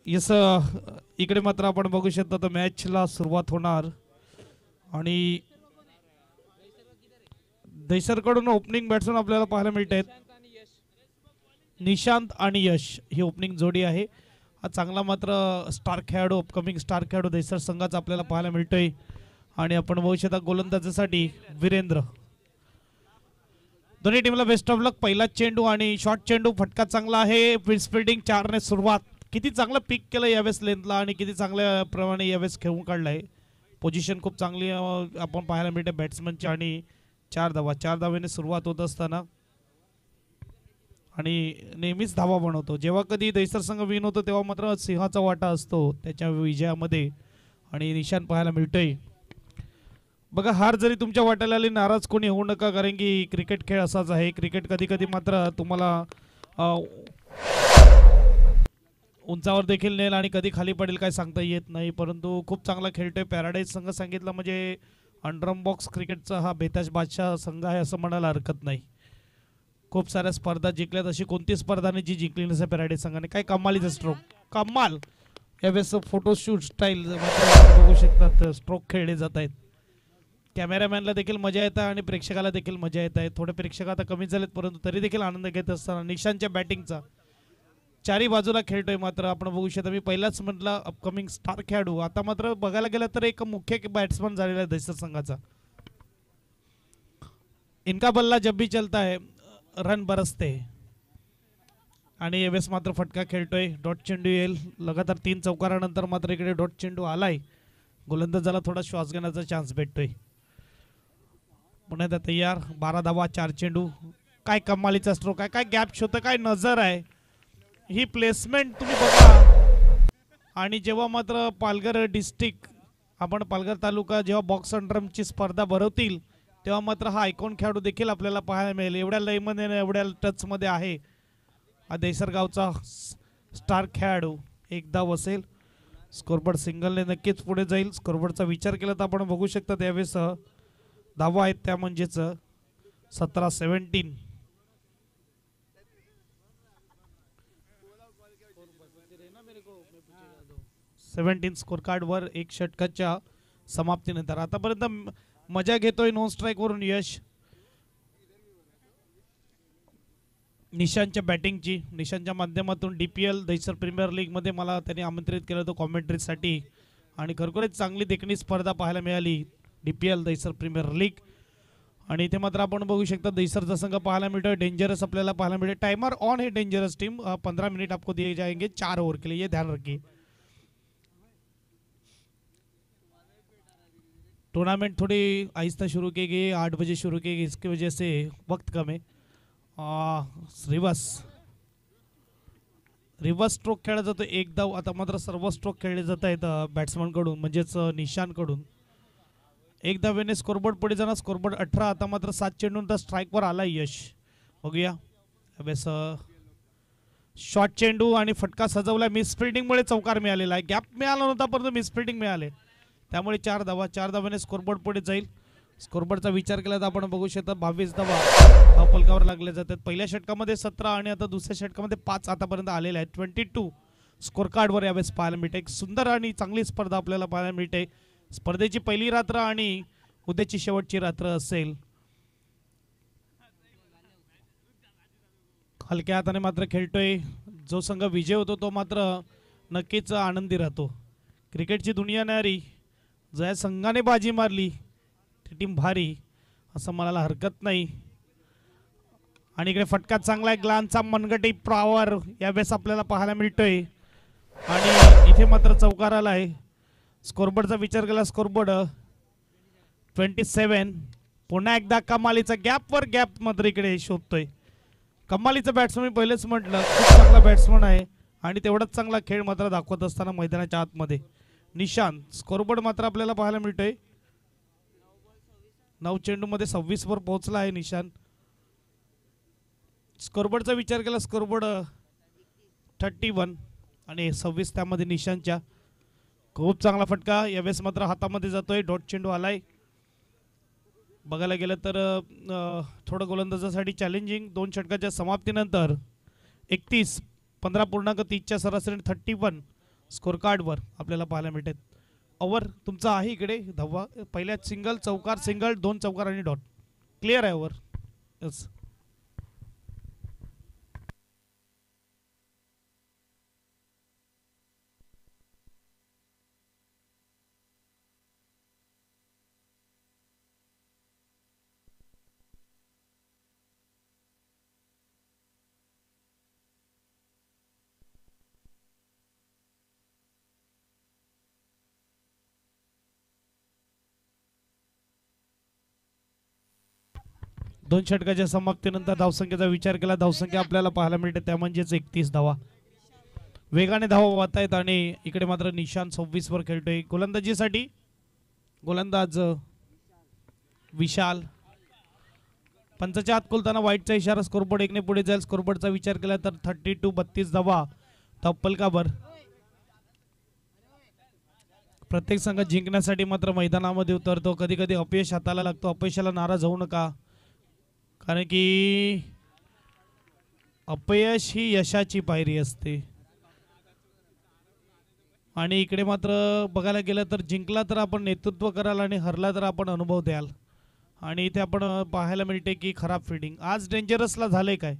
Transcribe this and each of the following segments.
Yes इकडे मात्र आपण बघू शकतो तर मॅचला सुरुवात होणार आणि दैसरकडून ओपनिंग बॅट्समन आपल्याला पाहायला मिळत आहेत. निशांत आणि यश ही ओपनिंग जोडी आहे. हा चांगला मात्र स्टार खेळाडू अपकमिंग स्टार खेळाडू दैसर संघाचा आपल्याला पाहायला मिळतोय. आणि आपण बघू शकता गोलंदाजीसाठी वीरेंद्र. दोन्ही टीमला बेस्ट ऑफ लक. पहिला चेंडू आणि शॉर्ट चेंडू, फटका चांगला आहे. फील्डिंग 4 ने सुरुवात. किती चांगलं पिक केलं यावेळेस लेंथला आणि किती चांगल्या प्रमाणे यावेळेस खेळून काढलाय. पोझिशन खूप चांगली आपण पाहायला मिळते बॅट्समनची. आणि 4 धावा, 4 धावेने सुरुवात होत असताना आणि नेहमीच धावा बनवतो. जेव्हा कधी दैसर संघ विन होतो तेव्हा मात्र सिंहाचा वाटा असतो त्याच्या विजयामध्ये. आणि निशाण पाहायला मिळतोय. बघा, हार जरी तुमच्या वाट्याला आली नाराज कोणी होऊ नका, कारण की क्रिकेट खेळ असाच आहे. क्रिकेट कधी कधी मात्र तुम्हाला उंचावर देखील नेल आणि कधी खाली पडेल काय सांगता येत नाही. परंतु खूप चांगला खेळतोय पॅराडाईज संघ. सांगितलं म्हणजे अंडरम बॉक्स क्रिकेटचा हा बेताज बादशाह संघ आहे असं म्हणायला हरकत नाही. खूप साऱ्या स्पर्धा जिंकल्यात, अशी कोणती स्पर्धा नाही जी जिंकली नसेल पॅराडाईज संघाने. काय कमालीचा स्ट्रोक, कमाल. यावेळेस फोटोशूट स्टाईल बघू शकतात, स्ट्रोक खेळले जात आहेत. कॅमेरामॅनला देखील मजा येत आहे आणि प्रेक्षकाला देखील मजा येत आहे. थोडे प्रेक्षक आता कमी झालेत परंतु तरी देखील आनंद घेत असताना निशांतच्या बॅटिंगचा चारी बाजूला खेळतोय. मात्र आपण बघू शकता, मी पहिलाच म्हटलं अपकमिंग स्टार खेळाडू. आता मात्र बघायला गेलं तर एक मुख्य बॅट्समन झालेला आहे दैसर संघाचा. इनका बल्ला जब भी चलता है रन बरसते. आणि यावेळेस मात्र फटका खेळतोय. डॉट चेंडू येईल लगातार 3 चौकारानंतर. मात्र इकडे डॉट चेंडू आलाय. गोलंदाजाला थोडा श्वास घेण्याचा चान्स भेटतोय. पुन्हा तयार. 12 धावा, 4 चेंडू. काय कमालीचा स्ट्रोक आहे, काय गॅप शोधतं, काय नजर आहे. ही प्लेसमेंट तुम्ही बघा. आणि जेव्हा मात्र पालघर डिस्ट्रिक्ट, आपण पालघर तालुका जेव्हा बॉक्स अंडरमची स्पर्धा भरवतील तेव्हा मात्र हा आयकॉन खेळाडू देखील आपल्याला पाहायला मिळेल. एवढ्या लयमध्ये एवढ्या टचमध्ये आहे हा दैसर गावचा स्टार खेळाडू. एक धाव असेल. स्कोरबोर्ड सिंगलने नक्कीच पुढे जाईल. स्कोरबोर्डचा विचार केला तर आपण बघू शकता त्यावेळेस धावा आहेत त्या म्हणजेच 17-17. 17 स्कोर कार्डवर एक षटकाच्या समाप्तीनंतर. आतापर्यंत मजा घेतोय नॉन स्ट्राईक वरून यश. निशांतच्या बॅटिंगची, निशांतच्या माध्यमातून DPL दैसर प्रीमियर लीग मध्ये मला त्यांनी आमंत्रित केलं होतं कॉमेंट्रीसाठी. आणि खरोखरच चांगली देखणी स्पर्धा पाहायला मिळाली DPL दैसर प्रीमियर लीग. आणि इथे मात्र आपण बघू शकता दैसरचा संघ पाहायला मिळतोय. डेंजरस आपल्याला पाहायला मिळेल. टाइमर ऑन है डेंजरस टीम. 15 मिनट आपको दिए जाएंगे 4 ओवर के लिए, ये ध्यान रखिए. टूर्नामेंट थोड़ी आहिस्ता शुरू की गई, 8 बजे शुरू की गई, इसकी वजह से वक्त कम है. रिवर्स स्ट्रोक खेळला जातो. एक धाव. आता मात्र सर्व स्ट्रोक खेळले जात आहेत बॅट्समन कडून म्हणजेच निशांतकडून. एक धावेने स्कोरबोर्ड पुढे जाणार. स्कोरबोर्ड 18. आता मात्र 7 चेंडूनंतर स्ट्राईकवर आला यश. बघूया यावेळेस शॉर्ट चेंडू आणि फटका सजवला. मिसफिल्डिंगमुळे चौकार मिळालेला आहे. गॅप मिळाला नव्हता परंतु मिसफिल्डिंग मिळाले त्यामुळे 4 धावा. 4 धाव्याने स्कोरबोर्ड पुढे जाईल. स्कोरबोर्डचा विचार केला तर आपण बघू शकता 22 धावा फलकावर लागले जातात. पहिल्या षटकामध्ये 17 आणि आता दुसऱ्या षटकामध्ये 5 आतापर्यंत आलेले आहेत. 22 स्कोर कार्डवर यावेळेस पाहायला मिळते. एक सुंदर आणि चांगली स्पर्धा आपल्याला पाहायला मिळते. स्पर्धेची पहिली रात्र आणि उद्याची शेवटची रात्र असेल. हलक्या हाताने मात्र खेळतोय. जो संघ विजय होतो तो मात्र नक्कीच आनंदी राहतो. क्रिकेटची दुनिया न्यारी. ज्या संघाने बाजी मारली ती टीम भारी असं म्हणायला हरकत नाही. आणि इकडे फटका चांगला आहे. ग्लानचा मनगटी पॉवर यावेळेस आपल्याला पाहायला मिळतोय. आणि इथे मात्र चौकार आला आहे. स्कोरबोर्डचा विचार केला. स्कोरबोर्ड 27. पुन्हा एकदा कमालीचा गॅपवर गॅप मात्र इकडे शोधतोय. कमालीचा बॅट्समन मी पहिलेच म्हटलं, खूप चांगला बॅट्समन आहे आणि तेवढाच चांगला खेळ मात्र दाखवत असताना मैदानाच्या आतमध्ये निशांत. स्कोरबोर्ड मात्र आपल्याला पाहायला मिळतोय 9 चेंडूमध्ये 26 वर पोहोचला आहे निशांत. स्कोरबोर्डचा विचार केला. स्कोरबोर्ड 31 आणि 26 त्यामध्ये निशांतच्या. खूप चांगला फटका यावेळेस मात्र हातामध्ये जातोय. डॉट चेंडू आलाय. बघायला गेलं तर थोडं गोलंदाजासाठी चॅलेंजिंग. 2 षटकाच्या समाप्तीनंतर 31 15.30च्या सरासरीने 31 स्कोर कार्डवर आपल्याला पाहायला मिळते. ओव्हर तुमचा आहे इकडे धावा. पहिल्यात सिंगल, चौकार, सिंगल, 2 चौकार आणि डॉट. क्लिअर आहे ओव्हर. यस. दोन षटकाच्या समाप्तीनंतर धावसंख्येचा विचार केला, धावसंख्या आपल्याला पाहायला मिळते त्या म्हणजेच 31 धावा. वेगाने धावा वाहत आहेत आणि इकडे मात्र निशान 26 वर खेळतोय. गोलंदाजीसाठी गोलंदाज विशाल. पंचाच्या आत खोलताना वाईटचा इशारा. स्कोरबोर्ड 1 ने पुढे जाईल. स्कोरबोर्डचा विचार केला तर 32 धावा तप्पलकावर. प्रत्येक संघ जिंकण्यासाठी मात्र मैदानामध्ये उतरतो. कधी कधी अपयश हाताला लागतो. अपयशाला नाराज होऊ नका, कारण की अपयश ही यशाची पायरी असते. आणि इकडे मात्र बघायला गेलं तर जिंकला तर आपण नेतृत्व कराल आणि हरला तर आपण अनुभव द्याल. आणि इथे आपण पाहायला मिळते की खराब फिल्डिंग आज डेंजरसला झाले काय.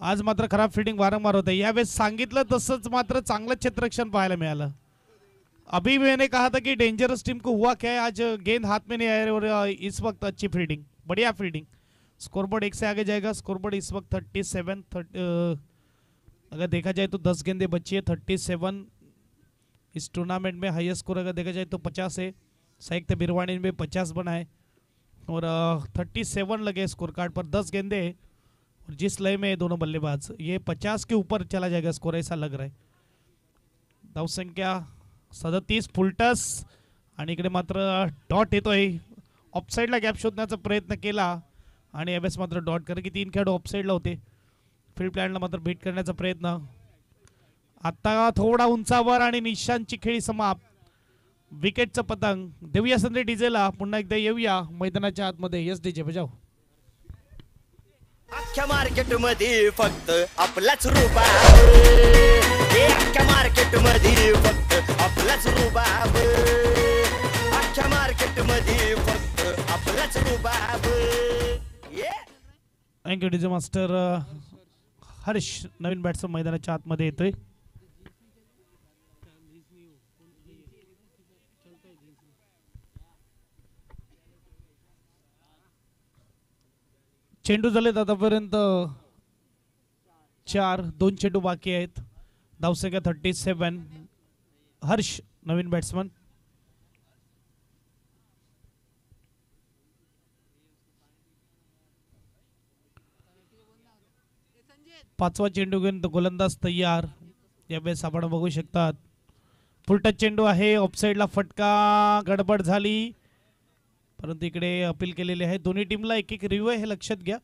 आज मात्र खराब फिल्डिंग वारंवार होते. यावेळेस सांगितलं तसंच मात्र चांगलं क्षेत्ररक्षण पाहायला मिळालं. अभी मैंने कहा था कि डेंजरस टीम को हुआ क्या है, आज गेंद हाथ में नहीं आया और इस वक्त अच्छी फील्डिंग, बढ़िया फील्डिंग. स्कोरबोर्ड 1 से आगे जाएगा. स्कोरबोर्ड इस वक्त 37 अगर देखा जाए तो 10 गेंदें बची है. 37 इस टूर्नामेंट में हाईएस्ट स्कोर अगर देखा जाए तो 50 है. संयुक्त बिरवानी में 50 बना है और 37 लगे स्कोर कार्ड पर. 10 गेंदे और जिस लय में दोनों बल्लेबाज, ये 50 के ऊपर चला जाएगा स्कोर, ऐसा लग रहा है. धाव संख्या 37 फुलटस आणि इकडे मात्र डॉट येतोय. ऑफसाईडला गॅप शोधण्याचा प्रयत्न केला आणि यावेळेस मात्र डॉट, कारण की 3 खेळाडू ऑफसाईडला होते. फील्ड प्लॅनला मात्र बीट करण्याचा प्रयत्न. आता थोडा उंचावर आणि निशांची खेळी समाप्त. विकेटचं पतंग देऊया संधी डीजेला. पुन्हा एकदा येऊया मैदानाच्या आतमध्ये. यस डीजे बजाव. अख्ख्या मार्केट मध्ये फक्त आपलाच रुबाब, अख्ख्या मार्केट मध्ये फक्त आपलाच रुबाब, अख्ख्या मार्केट मध्ये फक्त आपलाच रुबाब. Thank you DJ master. हर्ष नवीन बॅट्समन मैदानाच्या आतमध्ये येतोय. चेंडू झालेत आतापर्यंत 4. 2 चेंडू बाकी आहेत. धावसंख्या 37. हर्ष नवीन बॅट्समन. पाचवा चेंडू घेऊन गोलंदाज तयार. यावेळेस आपण बघू शकतात फुलटच चेंडू आहे. ऑफसाईडला फटका, गडबड झाली, परंतु इकडे अपील केलेले आहे. दोन्ही टीमला एक एक रिव्ह्यू हे लक्षात घ्या.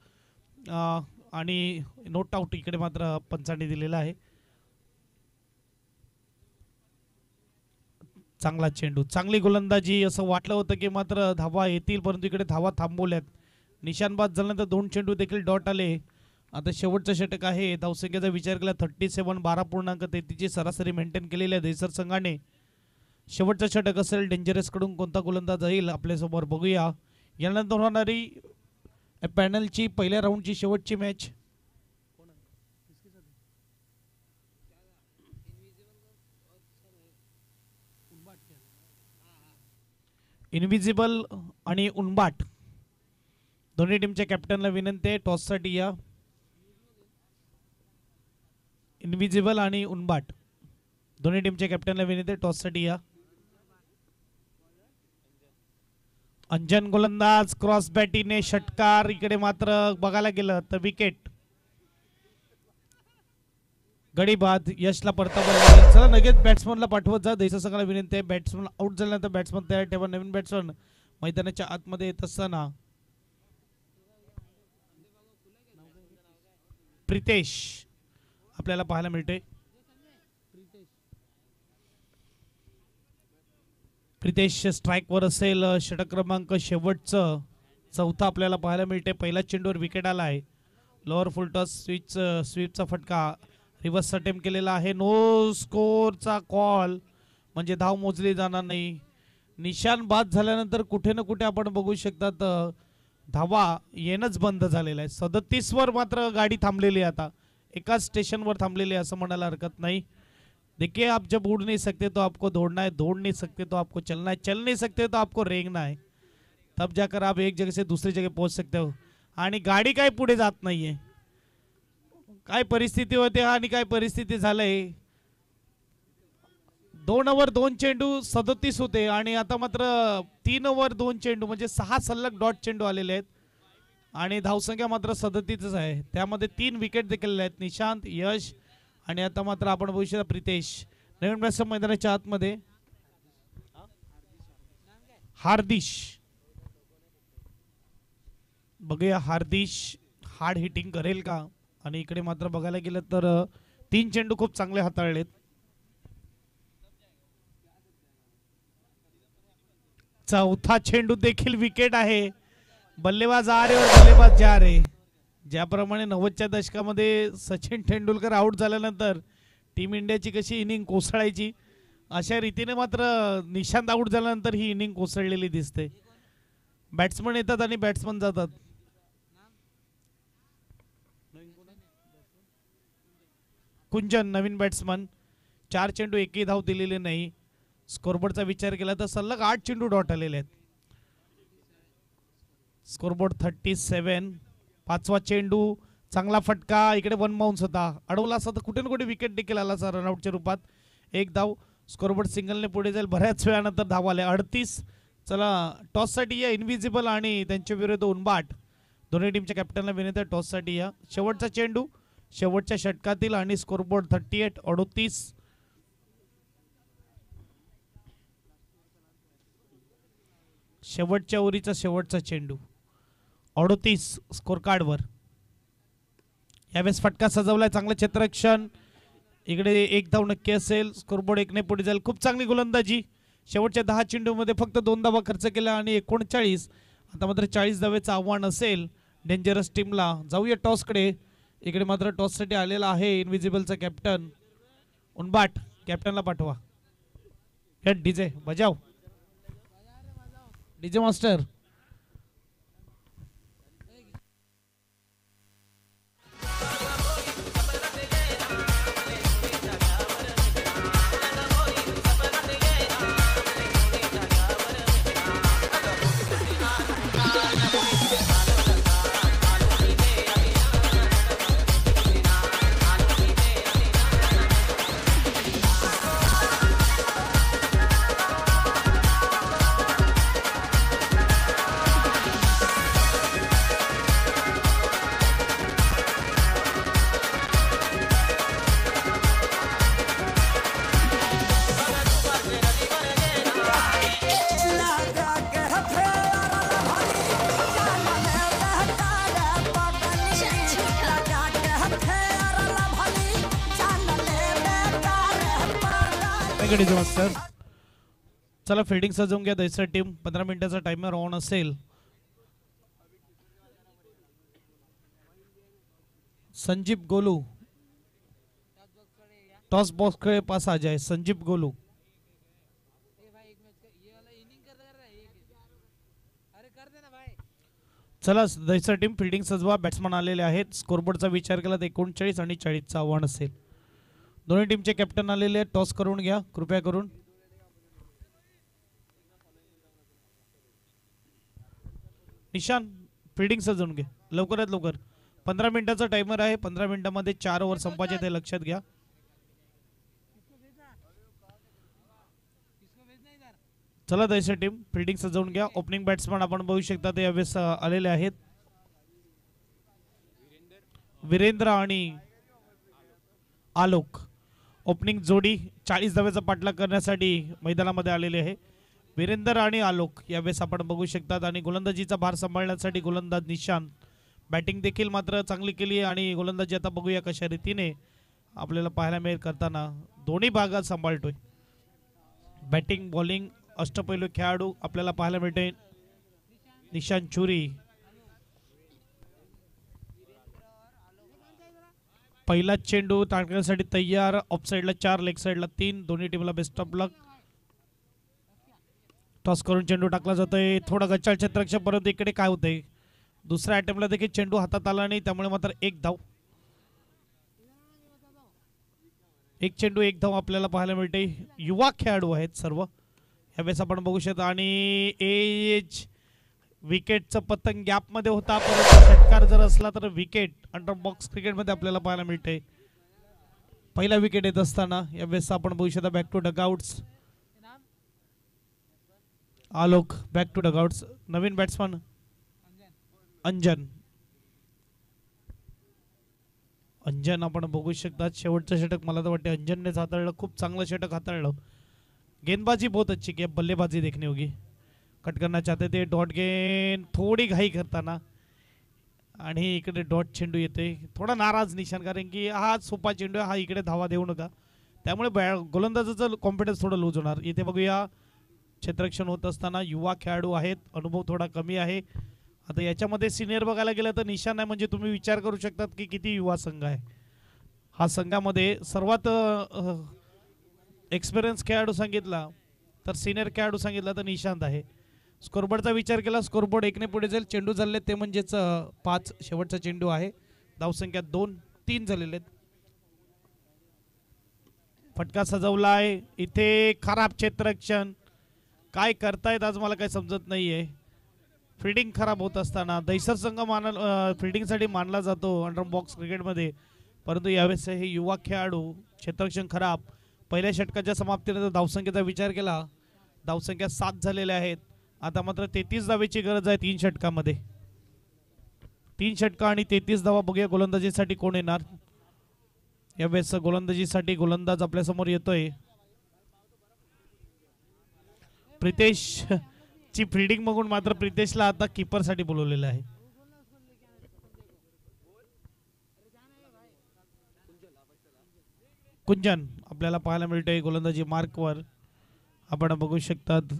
आणि नोट आउट इकडे मात्र पंचांनी दिलेला आहे. चांगला चेंडू, चांगली गोलंदाजी. असं वाटलं होतं की मात्र धावा येतील, परंतु इकडे धावा थांबवल्यात. निशाणबाद झाल्यानंतर 2 चेंडू देखील डॉट आले. आता शेवटचं षटक आहे. धावसंख्येचा विचार केला 37. 12.33 सरासरी मेंटेन केलेली आहे दहिसर संघाने. शेवटचं षटक असेल डेंजरस कडून कोणता गोलंदाज येईल आपल्यासमोर बघूया. यानंतर होणारी पॅनलची पहिल्या राऊंडची शेवटची मॅच. इनविजिबल आणि उनबाट दोन्ही टीमच्या कॅप्टनला विनंती आहे टॉससाठी या. इनविजिबल आणि उनबाट दोन्ही टीमच्या कॅप्टनला विनंती आहे टॉससाठी या. अंजन गोलंदाज क्रॉस बॅटीने षटकार. इकडे मात्र बघायला गेलं तर विकेट. गडी बाद. यशला परतावा. चला लगेच बॅट्समनला पाठवत जा. दहिसर संघाला विनंती आहे बॅट्समन आउट झाल्यानंतर बॅट्समन तयार ठेवा. नवीन बॅट्समन मैदानाच्या आतमध्ये येत असताना प्रितेश आपल्याला पाहायला मिळते. प्रितेश स्ट्राइक वर असेल. षटक क्रमांक शेवटचं 4था आपल्याला पाहायला मिळते. पहिला चेंडूवर विकेट आला आहे. लोअर फुलटॉस स्वीपचा फटका रिव्हर्स अटेम्प्ट केलेला आहे, नो स्कोरचा कॉल, म्हणजे धाव मोजली जाणार नाही. निशान बाद झाल्यानंतर कुठे ना कुठे आपण बघू शकतात धावा येणंच बंद झालेलं आहे. 37 वर मात्र गाडी थांबलेली आहे, आता एकाच स्टेशनवर थांबलेली आहे असं म्हणायला हरकत नाही. देखिए आप जब उड़ नहीं सकते तो आपको दौड़ना है, दौड़ नहीं सकते तो आपको चलना है, चल नहीं सकते तो आपको रेंगना है, तब जाकर आप एक जगह से दूसरी जगह पहुंच सकते हो. आणि गाडी काय पुढे जात नाहीये, काय परिस्थिती होते आणि काय परिस्थिती झालंय. 2 ओव्हर 2 चेंडू 37 होते आणि आता मात्र 3 ओव्हर 2 चेंडू म्हणजे 6 सलग डॉट चेंडू आलेले आहेत आणि धावसंख्या मात्र 37च आहे. त्यामध्ये 3 विकेट देखील आहेत, निशांत, यश आणि आता मात्र आपण बघू शकता प्रितेश. नवीन बॅट्समन मैदानाच्या आतमध्ये हार्दिश. बघूया हार्दिश हार्ड हिटिंग करेल का. आणि इकडे मात्र बघायला गेलं तर 3 चेंडू खूप चांगले हाताळलेत. चौथा चेंडू देखील विकेट आहे. बल्लेबाज आ रे और बल्लेबाज जा रे. ज्याप्रमाणे 90च्या दशकामध्ये सचिन तेंडुलकर आउट झाल्यानंतर टीम इंडियाची कशी इनिंग कोसळायची, अशा रीतीने मात्र निशांत आउट झाल्यानंतर ही इनिंग कोसळलेली दिसते. बॅट्समन येतात आणि बॅट्समन जातात. कुंजन नवीन बॅट्समन, 4 चेंडू एकही धाव दिलेले नाही. स्कोरबोर्डचा विचार केला तर सलग 8 चेंडू डॉट आलेले आहेत. स्कोरबोर्ड 37. 5वा चेंडू चांगला फटका, इकडे 1 बाउन्स होता, अडवला असता तर कुठे ना कुठे विकेट देखील आला सर रनआउटच्या रूपात. 1 धाव. स्कोरबोर्ड सिंगलने पुढे जाईल. बऱ्याच वेळानंतर धाव आले 38. चला टॉससाठी या इनविजिबल आणि त्यांच्या विरुद्ध उनबाट. दोन्ही टीमच्या कॅप्टनला विनंती आहे टॉससाठी या. शेवटचा चेंडू शेवटच्या षटकातील आणि स्कोरबोर्ड 38. 38. शेवटच्या ओव्हरीचा शेवटचा चेंडू 38 स्कोर कार्डवर. यावेळेस फटका सजवलाय, चांगलं क्षेत्ररक्षण, इकडे 1 धाव नक्की असेल. स्कोरबोर्ड 1 ने पुढे जाईल. खूप चांगली गोलंदाजी. शेवटच्या 10 चेंडूमध्ये फक्त 2 धावा खर्च केल्या आणि 39. आता मात्र 40 धावेचं आव्हान असेल डेंजरस टीमला. जाऊया टॉसकडे. इकडे मात्र टॉससाठी आलेला आहे इनविजिबलचा कॅप्टन उनबाट. कॅप्टनला पाठवा. डीजे बजाव, डीजे मास्टर. मास्टर. चला फिल्डिंग सजवून घ्या दहिसर टीम. 15 मिनिटाचा टाइमर ऑन असेल. संजीव गोलू टॉस बॉक्स के पास आ जाए. संजीव गोलू. चला दहिसर टीम फिल्डिंग सजवा. बॅट्समन आलेले आहेत. स्कोरबोर्डचा विचार केला तर 39 आणि 40चं आव्हान असेल. दोन्ही टीमचे कॅप्टन आलेले आहेत. टॉस करून घ्या कृपया करून. निशान फिल्डिंग सजवून घे लवकरात लवकर. 15 मिनिटाचा टाइमर आहे. 15 मिनिटांमध्ये 4 ओव्हर संपायचे ते लक्षात घ्या. चला दहिसर टीम फिल्डिंग सजवून घ्या. ओपनिंग बॅट्समन आपण बघू शकता ते यावेळेस आलेले आहेत. वीरेंद्र आणि आलोक. ओपनिंग जोडी 40 धावेचा पाठलाग करण्यासाठी मैदानामध्ये आलेले आहे. वीरेंद्र आणि आलोक यावेळेस आपण बघू शकतात. आणि गोलंदाजीचा भार सांभाळण्यासाठी गोलंदाज निशांत. बॅटिंग देखील मात्र चांगली केली आणि गोलंदाजी आता बघूया कशा रीतीने आपल्याला पाहायला मिळेल करताना. दोन्ही भागात सांभाळतोय. बॅटिंग बॉलिंग अष्टपैलू खेळाडू आपल्याला पाहायला मिळते. निशांत चुरी. पहिला चेंडू टाकण्यासाठी तयार. ऑफ साइडला 4, लेग साइडला 3. दोन्ही टीमला बेस्ट ऑफ लक. टॉस करून चेंडू टाकला जातोय. थोडा गच्चाळ क्षेत्ररक्षक, परंतु इकडे काय होतंय, दुसऱ्या अटेम्प्टला देखील चेंडू हातात आला नाही, त्यामुळे मात्र 1 धाव. 1 चेंडू 1 धाव आपल्याला पाहायला मिळते. युवा खेळाडू आहेत सर्व यावेळेस आपण बघू शकता. आणि एज विकेटचं पतंग गॅपमध्ये होता, परंतु षटकार जर असला तर विकेट अंडर बॉक्स क्रिकेटमध्ये आपल्याला पाहायला मिळते. पहिला विकेट येत असताना यावेळेस आपण बघू शकता back to dugouts. Alok back to dugouts. नवीन बॅट्समन अंजन. अंजन आपण बघू शकता शेवटचं षटक मला तर वाटते अंजननेच हाताळलं. खूप चांगलं षटक हाताळलं. गेंदबाजी बहुत अच्छी की, बल्लेबाजी देखने होगी. कट करना चाहते थे, डॉट गेंद थोडी घाई करताना आणि इकडे डॉट चेंडू येते. थोडा नाराज निशान, कारण की हा सोपा चेंडू हा, इकडे धावा देऊ नका, त्यामुळे गोलंदाजाचं कॉन्फिडन्स थोडं लूज होणार. इथे बघूया क्षेत्ररक्षण होत असताना युवा खेळाडू आहेत, अनुभव थोडा कमी आहे. आता याच्यामध्ये सिनियर बघायला गेलं तर निशान आहे, म्हणजे तुम्ही विचार करू शकतात की किती युवा संघ आहे. हा संघामध्ये सर्वात एक्सपिरियन्स खेळाडू सांगितला तर सिनियर खेळाडू सांगितला तर निशांत आहे. स्कोरबोर्डचा विचार केला, स्कोरबोर्ड 1 ने पुढे जाईल. चेंडू झाले ते म्हणजेच 5 शेवटचा चेंडू आहे. धावसंख्या 2-3 झालेले आहेत. फटका सजवलाय. इथे खराब क्षेत्ररक्षण, काय करतायत आज मला काही समजत नाहीये. फिल्डिंग खराब होत असताना दैसर संघ फिल्डिंगसाठी मानला जातो अंडर बॉक्स क्रिकेटमध्ये, परंतु यावेळेस हे युवा खेळाडू क्षेत्ररक्षण खराब. पहिल्या षटकाच्या समाप्तीनंतर धावसंख्येचा विचार केला, धावसंख्या 7 झालेल्या आहेत. आता मात्र 33 धावेची गरज आहे 3 षटकामध्ये. 3 षटका आणि 33 धावा. बघूया गोलंदाजीसाठी कोण येणार. यावेळेस गोलंदाजीसाठी गोलंदाज आपल्या समोर येतोय. प्रितेश ची फिल्डिंग बघून मात्र प्रितेशला आता कीपर साठी बोलवलेलं आहे. कुंजन आपल्याला पाहायला मिळतोय गोलंदाजी मार्कवर, आपण बघू शकतात.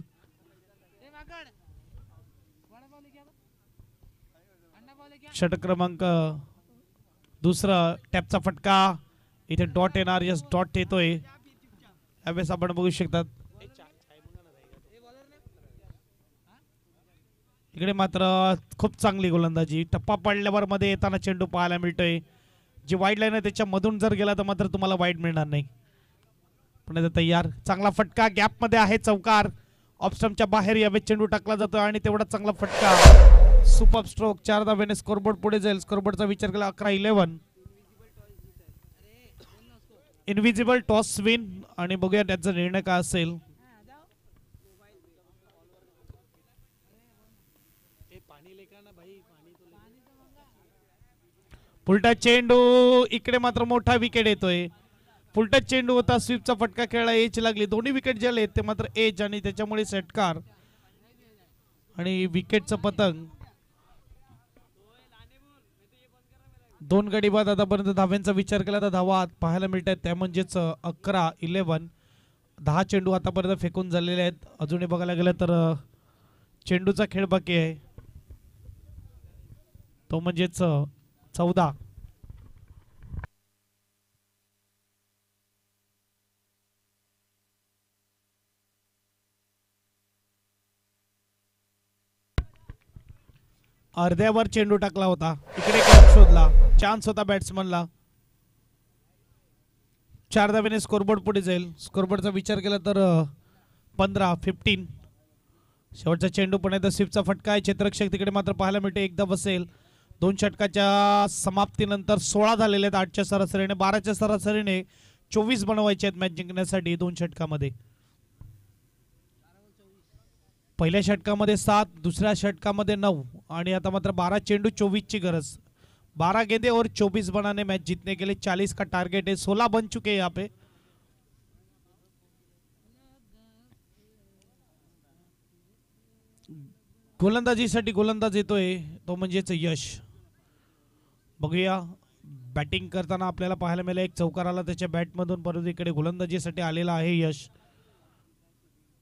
षटक क्रमांक 2, टॅपचा फटका. इथे डॉट येणार. यस, डॉट येतोय. यावेळेस आपण बघू शकतात इकडे मात्र खूप चांगली गोलंदाजी. टप्पा पडल्यावर मध्ये येताना चेंडू पाहायला मिळतोय. जी वाईड लाईन आहे त्याच्या मधून जर गेला तर मात्र तुम्हाला वाईड मिळणार नाही. पण आता तयार. चांगला फटका गॅप मध्ये आहे. चौकार. ऑफ स्टंपच्या बाहेर यावेळेस चेंडू टाकला जातो आणि तेवढा चांगला फटका. Super stroke. 4 धावेने स्कोरबोर्ड पुढे जाईल. स्कोरबोर्डचा विचार केला 11-11. Invisible toss win. आणि बघूया त्याचा निर्णय काय असेल. फुलटा चेंडू. इकडे मात्र मोठा विकेट येतोय. फुलटा चेंडू होता, स्वीपचा फटका खेळला, एज लागली. दोन्ही विकेट जे आले ते मात्र एज आणि त्याच्यामुळे षटकार आणि विकेटचं पतंग. 2 गडी बाद. आतापर्यंत धाव्यांचा विचार केला तर धावा पाहायला मिळतात त्या म्हणजेच 11-11. 10 चेंडू आतापर्यंत फेकून झालेले आहेत. अजूनही बघायला गेलं तर चेंडूचा खेळ बाकी आहे, तो म्हणजेच 14. अर्ध्यावर चेंडू टाकला होता. इकडे गॅप शोधला, चान्स होता बॅट्समनला. 4 धावेने स्कोरबोर्ड पुढे जाईल. स्कोरबोर्डचा विचार केला तर 15-15. शेवटचा चेंडू पण आहे. स्वीपचा फटका आहे. क्षेत्ररक्षक तिकडे मात्र पाहायला मिळते. एकदा बसेल. 2 षटकाच्या समाप्तीनंतर 16 झालेले आहेत. 8च्या सरासरीने, 12च्या सरासरीने 24 बनवायचे आहेत मॅच जिंकण्यासाठी 2 षटकामध्ये. पहिल्या षटकामध्ये 7, दुसऱ्या षटकामध्ये 9 आणि आता मात्र 12 चेंडू 24 ची गरज. 12 गेंदे और 24 बनाने मैच जीतने के लिए 40 का टारगेट है. 16 बन चुके हैं यहाँ पे. गोलंदाजीसाठी गोलंदाज येतोय तो म्हणजेच यश. बघूया बॅटिंग करताना आपल्याला पाहायला मिळालं एक चौकार आला त्याच्या बॅटमधून, परंतु इकडे गोलंदाजीसाठी आलेला आहे Yash.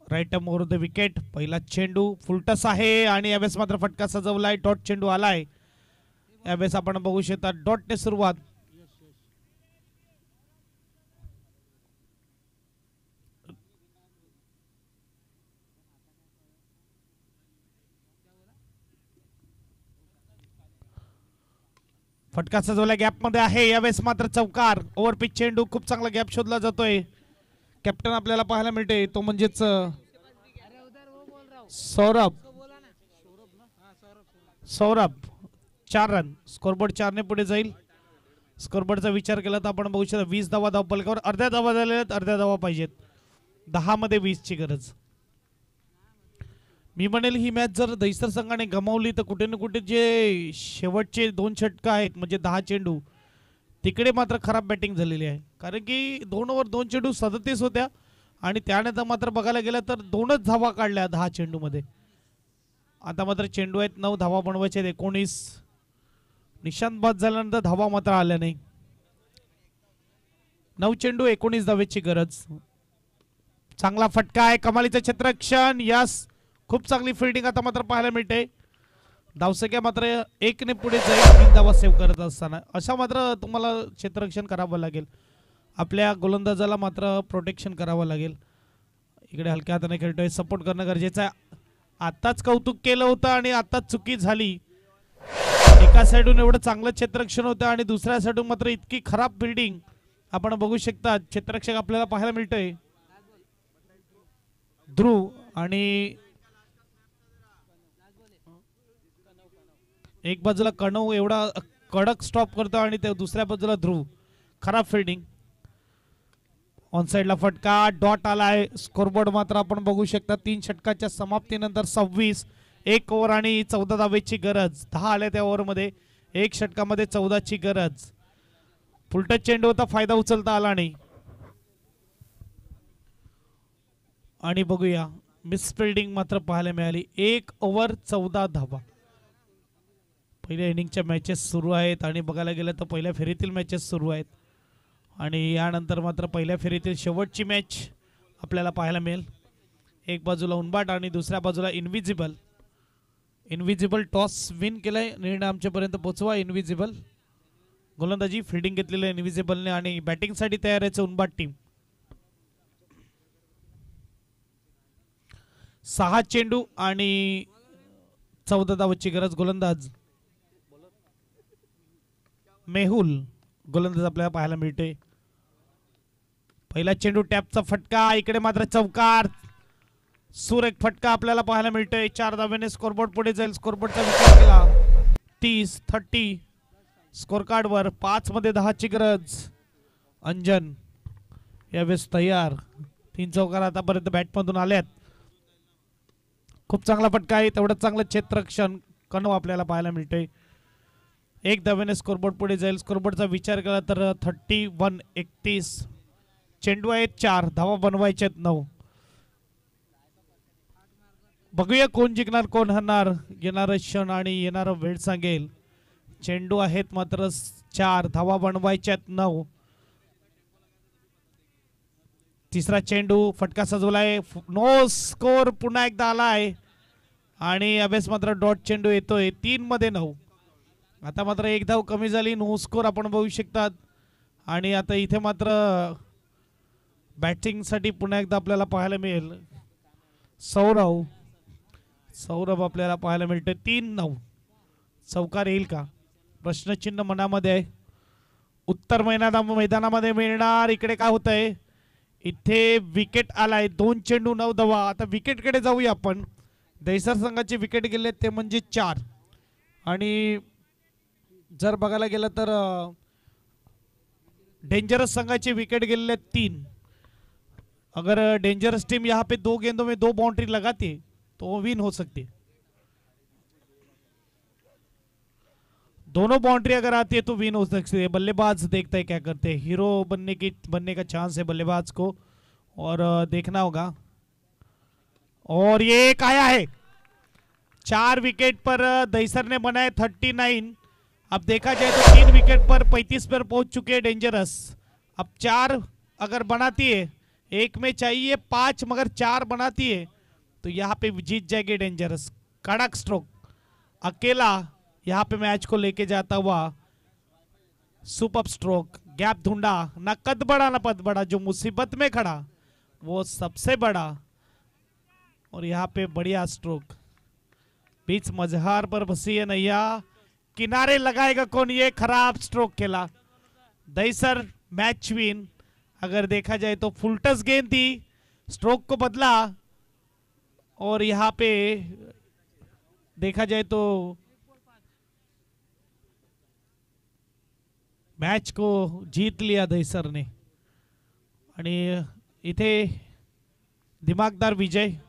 Right term over the wicket. पहिला चेंडू फुलटस आहे आणि यावेळेस मात्र फटका सजवलाय. डॉट चेंडू आलाय. यावेळेस आपण बघू शकता डॉटने सुरुवात. फटका सजवल्या गॅप मध्ये आहे, यावेळेस मात्र चौकार. ओव्हर पिच चेंडू, खूप चांगला गॅप शोधला जातोय. कॅप्टन आपल्याला पाहायला मिळते तो म्हणजेच सौरभ 4 रन. स्कोरबोर्ड 4 ने पुढे जाईल. स्कोरबोर्डचा विचार केला तर आपण बघू शकता 20 धावा धावपलकावर. अर्ध्या धावा झालेल्या आहेत, अर्ध्या धावा पाहिजेत. 10 मध्ये 20 ची गरज. मी म्हणेल ही मॅच जर दहिसर संघाने गमावली तर कुठे ना कुठे जे शेवटचे 2 षटक आहेत म्हणजे 10 चेंडू तिकडे मात्र खराब बॅटिंग झालेली आहे. कारण की 2 ओव्हर 2 चेंडू 37 होत्या आणि त्यानंतर मात्र बघायला गेलं तर 2च धावा काढल्या 10 चेंडू मध्ये. आता मात्र चेंडू आहेत 9 धावा बनवायचे 19. निशांत बाद झाल्यानंतर धावा मात्र आल्या नाही. 9 चेंडू 19 धावेची गरज. चांगला फटका आहे, कमालीचं क्षेत्ररक्षण. यस, खूप चांगली फिल्डिंग आता मात्र पाहायला मिळते. धावसंख्या मात्र 1 ने पुढे जाईल 3 धावा सेव्ह करत असताना. अशा मात्र तुम्हाला क्षेत्ररक्षण करावं लागेल. आपल्या गोलंदाजाला मात्र प्रोटेक्शन करावं लागेल. इकडे हलक्या हाताने खेळतोय, सपोर्ट करणं गरजेचं आहे. आताच कौतुक केलं होतं आणि आताच चुकी झाली. एका साईडून एवढं चांगलं क्षेत्ररक्षण होतं आणि दुसऱ्या साईडून मात्र इतकी खराब फिल्डिंग आपण बघू शकता. क्षेत्ररक्षक आपल्याला पाहायला मिळतोय ध्रुव आणि एक बाजूला कणव एवढा कडक स्टॉप करतो आणि ते दुसऱ्या बाजूला ध्रुव. खराब फिल्डिंग. ऑन साइडला फटका, डॉट आलाय. स्कोरबोर्ड मात्र आपण बघू शकता 3 षटकाच्या समाप्तीनंतर 26. 1 ओव्हर आणि 14 धावेची गरज. 10 आल्या त्या ओव्हरमध्ये. 1 षटकामध्ये 14 ची गरज. फुलटच चेंडू होता, फायदा उचलता आला नाही. आणि बघूया मिस फिल्डिंग मात्र पाहायला मिळाली. 1 ओव्हर 14 धावा. पहिल्या इनिंगच्या मॅचेस सुरू आहेत आणि बघायला गेलं तर पहिल्या फेरीतील मॅचेस सुरू आहेत आणि यानंतर मात्र पहिल्या फेरीतील शेवटची मॅच आपल्याला पाहायला मिळेल. एक बाजूला उनबाट आणि दुसऱ्या बाजूला इनविजिबल. इनविजिबल टॉस विन केलाय. निर्णय आमच्यापर्यंत पोहोचवा. इनविजिबल गोलंदाजी फिल्डिंग घेतलेलं आहे इनविजिबलने आणि बॅटिंगसाठी तयार आहे उनबाट टीम. 6 चेंडू आणि 14 धावांची गरज. गोलंदाज मेहुल गोलंदाज आपल्याला पाहायला मिळते. पहिला चेंडू टॅपचा फटका. इकडे मात्र चौकार. सुरेख फटका आपल्याला पाहायला मिळतोय. 4 धावेने स्कोरबोर्ड पुढे जाईल. स्कोरबोर्डचा विचार केला 30 स्कोर कार्ड वर. 5 मध्ये 10 ची गरज. अंजन यावेळेस तयार. 3 चौकार आतापर्यंत बॅटमधून आल्यात. खूप चांगला फटका आहे. तेवढं चांगलं क्षेत्ररक्षण कणव आपल्याला पाहायला मिळतंय. 1 धावेने स्कोरबोर्ड पुढे जाईल. स्कोरबोर्डचा विचार केला तर 31. चेंडू आहेत 4, धावा बनवायचे आहेत 9. बघूया कोण जिंकणार कोण हरणार. येणारा क्षण आणि येणारा वेळ सांगेल. चेंडू आहेत मात्र 4, धावा बनवायच्या आहेत 9. तिसरा चेंडू फटका सजवलाय. नो स्कोर पुन्हा एकदा आलाय आणि यावेळेस मात्र डॉट चेंडू येतोय. 3 मध्ये 9. आता मात्र 1 धाव कमी झाली. नो स्कोर आपण बघू शकतात आणि आता इथे मात्र बॅटिंग साठी पुन्हा एकदा आपल्याला पाहायला मिळेल सौरभ आपल्याला पाहायला मिळते. 3-9 चौकार येईल का प्रश्नचिन्ह मनामध्ये आहे. उत्तर मैदानामध्ये मिळणार. इकडे काय होतंय इथे विकेट आलाय. 2 चेंडू 9 धावा. आता विकेट कडे जाऊया आपण. दहिसर संघाचे विकेट गेले ते म्हणजे 4 आणि जर बघायला गेलं तर डेंजरस संघाचे विकेट गेले 3. अगर डेंजरस टीम यहाँ पे 2 गेंदों में 2 बाउंड्री लगाती तो विन हो सकती है. दोनों बाउंड्री अगर आती है तो विन हो सकती है. बल्लेबाज देखते हैं क्या करते हैं. हीरो बनने का चांस है बल्लेबाज को और देखना होगा. और ये एक आया है. 4 विकेट पर दहिसर ने बनाए 39. अब देखा जाए तो 3 विकेट पर 35 पर पहुंच चुके हैं डेंजरस. अब 4 अगर बनाती है, 1 में चाहिए 5 मगर 4 बनाती है तो यहाँ पे जीत जाएगी डेंजरस. कड़क स्ट्रोक अकेला यहाँ पे मैच को लेके जाता हुआ. Super stroke. गैप ढूंढा. ना कद बड़ा ना पद बड़ा. जो मुसीबत में खड़ा वो सबसे बड़ा. और यहाँ पे बढ़िया स्ट्रोक. बीच मजहार पर बसी है नैया. किनारे लगाएगा कौन, ये खराब स्ट्रोक खेला दहीसर, मैच विन। अगर देखा जाए तो फुल टस गेंद थी, स्ट्रोक को बदला और यहाँ पे देखा जाए तो मैच को जीत लिया दहीसर ने आणि इथे दिमागदार विजय